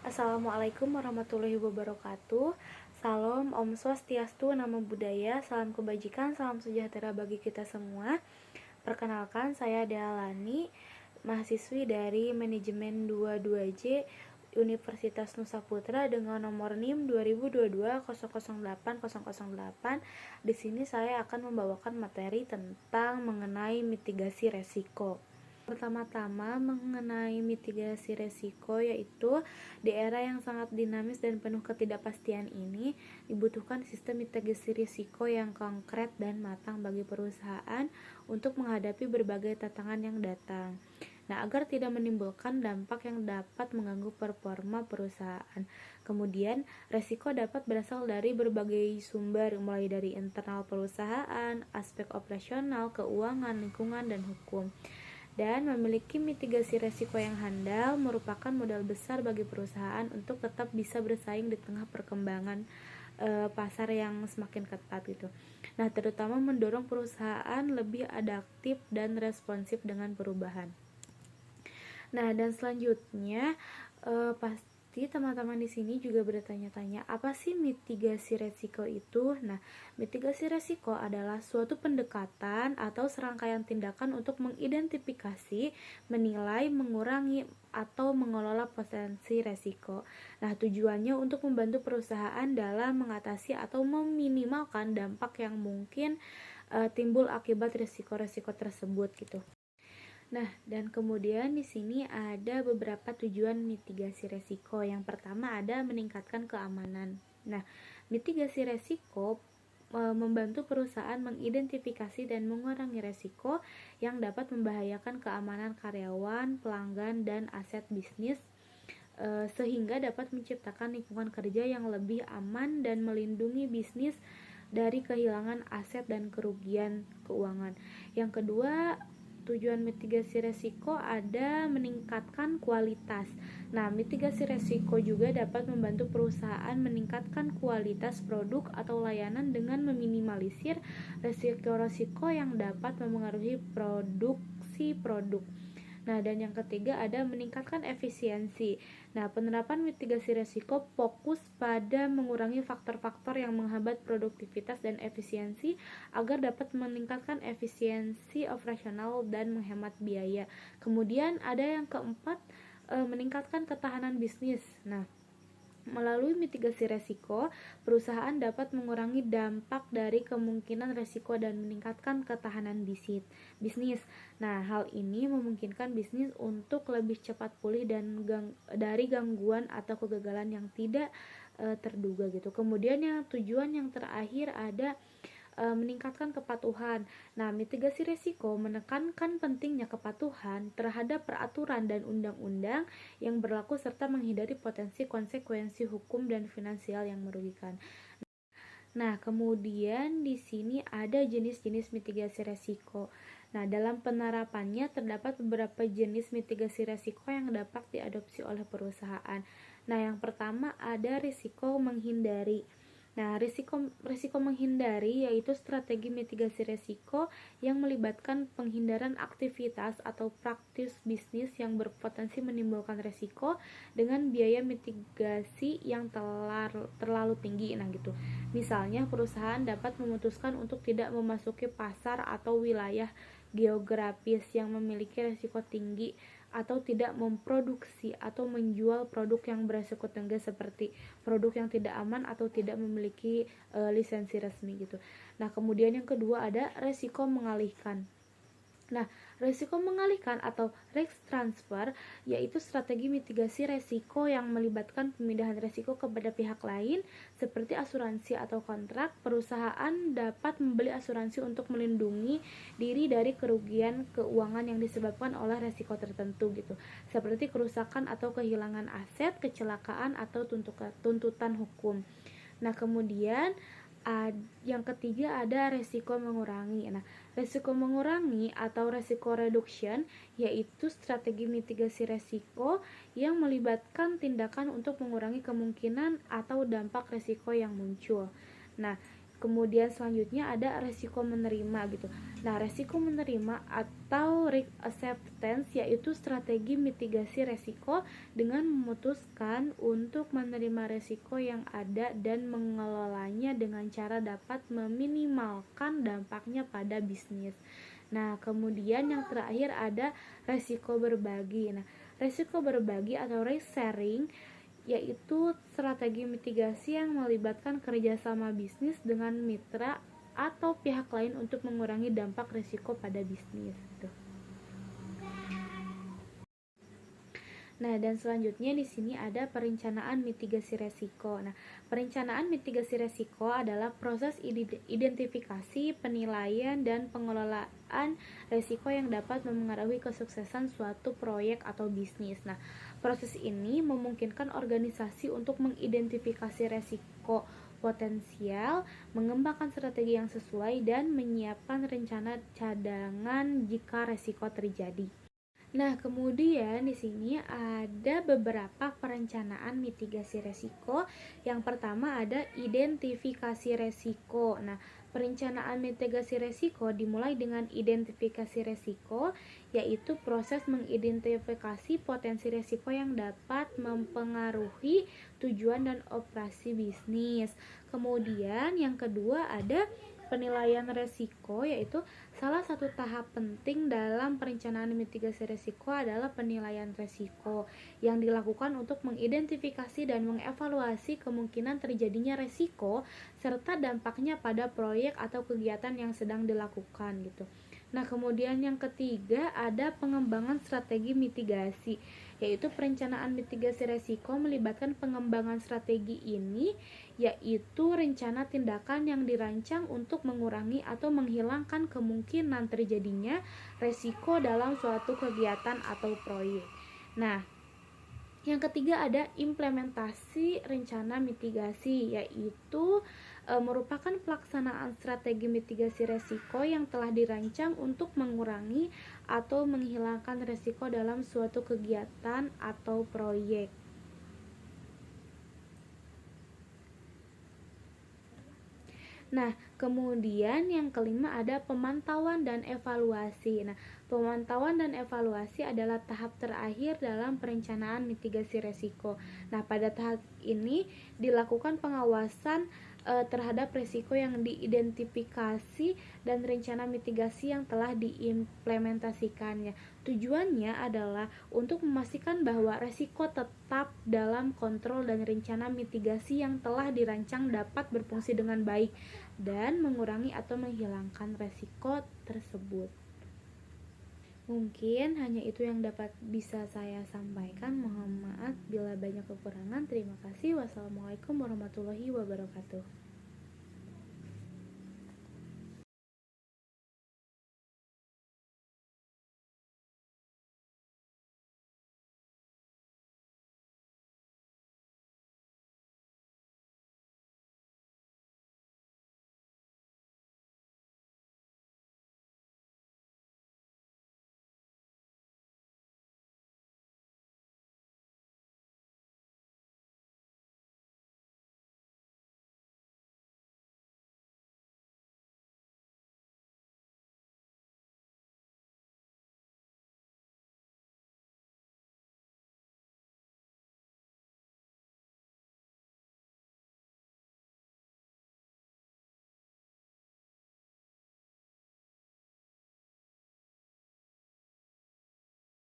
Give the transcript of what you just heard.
Assalamualaikum warahmatullahi wabarakatuh. Salam, Om Swastiastu, Namo Buddhaya, salam kebajikan, salam sejahtera bagi kita semua. Perkenalkan, saya Dealani, mahasiswi dari Manajemen 22J Universitas Nusa Putra dengan nomor NIM 2022008008. Di sini saya akan membawakan materi tentang mengenai mitigasi resiko. Pertama-tama mengenai mitigasi resiko, yaitu di era yang sangat dinamis dan penuh ketidakpastian ini dibutuhkan sistem mitigasi risiko yang konkret dan matang bagi perusahaan untuk menghadapi berbagai tantangan yang datang. Nah, agar tidak menimbulkan dampak yang dapat mengganggu performa perusahaan. Kemudian, resiko dapat berasal dari berbagai sumber, mulai dari internal perusahaan, aspek operasional, keuangan, lingkungan, dan hukum. Dan memiliki mitigasi resiko yang handal merupakan modal besar bagi perusahaan untuk tetap bisa bersaing di tengah perkembangan pasar yang semakin ketat gitu. Nah, terutama mendorong perusahaan lebih adaptif dan responsif dengan perubahan. Nah, dan selanjutnya pasti teman-teman di sini juga bertanya-tanya, apa sih mitigasi resiko itu? Nah, mitigasi resiko adalah suatu pendekatan atau serangkaian tindakan untuk mengidentifikasi, menilai, mengurangi, atau mengelola potensi resiko. Nah, tujuannya untuk membantu perusahaan dalam mengatasi atau meminimalkan dampak yang mungkin timbul akibat resiko-resiko tersebut gitu. Nah, dan kemudian di sini ada beberapa tujuan mitigasi resiko. Yang pertama ada meningkatkan keamanan. Nah, mitigasi resiko membantu perusahaan mengidentifikasi dan mengurangi resiko yang dapat membahayakan keamanan karyawan, pelanggan, dan aset bisnis, sehingga dapat menciptakan lingkungan kerja yang lebih aman dan melindungi bisnis dari kehilangan aset dan kerugian keuangan. Yang kedua, tujuan mitigasi resiko ada meningkatkan kualitas. Nah, mitigasi resiko juga dapat membantu perusahaan meningkatkan kualitas produk atau layanan dengan meminimalisir resiko-resiko yang dapat memengaruhi produksi produk. Nah, dan yang ketiga ada meningkatkan efisiensi. Nah, penerapan mitigasi resiko fokus pada mengurangi faktor-faktor yang menghambat produktivitas dan efisiensi agar dapat meningkatkan efisiensi operasional dan menghemat biaya. Kemudian ada yang keempat, meningkatkan ketahanan bisnis. Nah, melalui mitigasi resiko, perusahaan dapat mengurangi dampak dari kemungkinan resiko dan meningkatkan ketahanan bisnis. Nah, hal ini memungkinkan bisnis untuk lebih cepat pulih dan dari gangguan atau kegagalan yang tidak terduga gitu. Kemudian yang tujuan yang terakhir ada meningkatkan kepatuhan. Nah, mitigasi resiko menekankan pentingnya kepatuhan terhadap peraturan dan undang-undang yang berlaku serta menghindari potensi konsekuensi hukum dan finansial yang merugikan. Nah, kemudian di sini ada jenis-jenis mitigasi resiko. Nah, dalam penerapannya terdapat beberapa jenis mitigasi resiko yang dapat diadopsi oleh perusahaan. Nah, yang pertama ada risiko menghindari. Nah, risiko menghindari yaitu strategi mitigasi risiko yang melibatkan penghindaran aktivitas atau praktis bisnis yang berpotensi menimbulkan risiko dengan biaya mitigasi yang terlalu tinggi. Nah, gitu. Misalnya, perusahaan dapat memutuskan untuk tidak memasuki pasar atau wilayah geografis yang memiliki risiko tinggi atau tidak memproduksi atau menjual produk yang beresiko tinggi seperti produk yang tidak aman atau tidak memiliki lisensi resmi gitu. Nah, kemudian yang kedua ada resiko mengalihkan. Nah, risiko mengalihkan atau risk transfer yaitu strategi mitigasi risiko yang melibatkan pemindahan risiko kepada pihak lain seperti asuransi atau kontrak. Perusahaan dapat membeli asuransi untuk melindungi diri dari kerugian keuangan yang disebabkan oleh risiko tertentu gitu, seperti kerusakan atau kehilangan aset, kecelakaan atau tuntutan hukum. Nah, kemudian yang ketiga ada resiko mengurangi. Nah, resiko mengurangi atau resiko reduction yaitu strategi mitigasi resiko yang melibatkan tindakan untuk mengurangi kemungkinan atau dampak resiko yang muncul. Nah, Kemudian selanjutnya ada resiko menerima gitu. Nah, resiko menerima atau risk acceptance yaitu strategi mitigasi resiko dengan memutuskan untuk menerima resiko yang ada dan mengelolanya dengan cara dapat meminimalkan dampaknya pada bisnis. Nah, kemudian yang terakhir ada resiko berbagi. Nah, resiko berbagi atau risk sharing yaitu strategi mitigasi yang melibatkan kerjasama bisnis dengan mitra atau pihak lain untuk mengurangi dampak risiko pada bisnis. Nah, dan selanjutnya di sini ada perencanaan mitigasi resiko. Nah, perencanaan mitigasi resiko adalah proses identifikasi, penilaian, dan pengelolaan resiko yang dapat memengaruhi kesuksesan suatu proyek atau bisnis. Nah, proses ini memungkinkan organisasi untuk mengidentifikasi resiko potensial, mengembangkan strategi yang sesuai, dan menyiapkan rencana cadangan jika resiko terjadi. Nah, kemudian di sini ada beberapa perencanaan mitigasi resiko. Yang pertama ada identifikasi resiko. Nah, perencanaan mitigasi resiko dimulai dengan identifikasi resiko, yaitu proses mengidentifikasi potensi resiko yang dapat mempengaruhi tujuan dan operasi bisnis. Kemudian yang kedua ada penilaian resiko, yaitu salah satu tahap penting dalam perencanaan mitigasi resiko adalah penilaian resiko yang dilakukan untuk mengidentifikasi dan mengevaluasi kemungkinan terjadinya resiko serta dampaknya pada proyek atau kegiatan yang sedang dilakukan gitu. Nah, kemudian yang ketiga ada pengembangan strategi mitigasi, yaitu perencanaan mitigasi resiko melibatkan pengembangan strategi ini, yaitu rencana tindakan yang dirancang untuk mengurangi atau menghilangkan kemungkinan terjadinya resiko dalam suatu kegiatan atau proyek. Nah, yang ketiga ada implementasi rencana mitigasi, yaitu merupakan pelaksanaan strategi mitigasi resiko yang telah dirancang untuk mengurangi atau menghilangkan resiko dalam suatu kegiatan atau proyek. Nah, kemudian yang kelima ada pemantauan dan evaluasi. Nah, pemantauan dan evaluasi adalah tahap terakhir dalam perencanaan mitigasi resiko. Nah, pada tahap ini dilakukan pengawasan terhadap resiko yang diidentifikasi dan rencana mitigasi yang telah diimplementasikannya. Tujuannya adalah untuk memastikan bahwa resiko tetap dalam kontrol dan rencana mitigasi yang telah dirancang dapat berfungsi dengan baik dan mengurangi atau menghilangkan resiko tersebut. Mungkin hanya itu yang dapat bisa saya sampaikan. Mohon maaf bila banyak kekurangan. Terima kasih. Wassalamualaikum warahmatullahi wabarakatuh.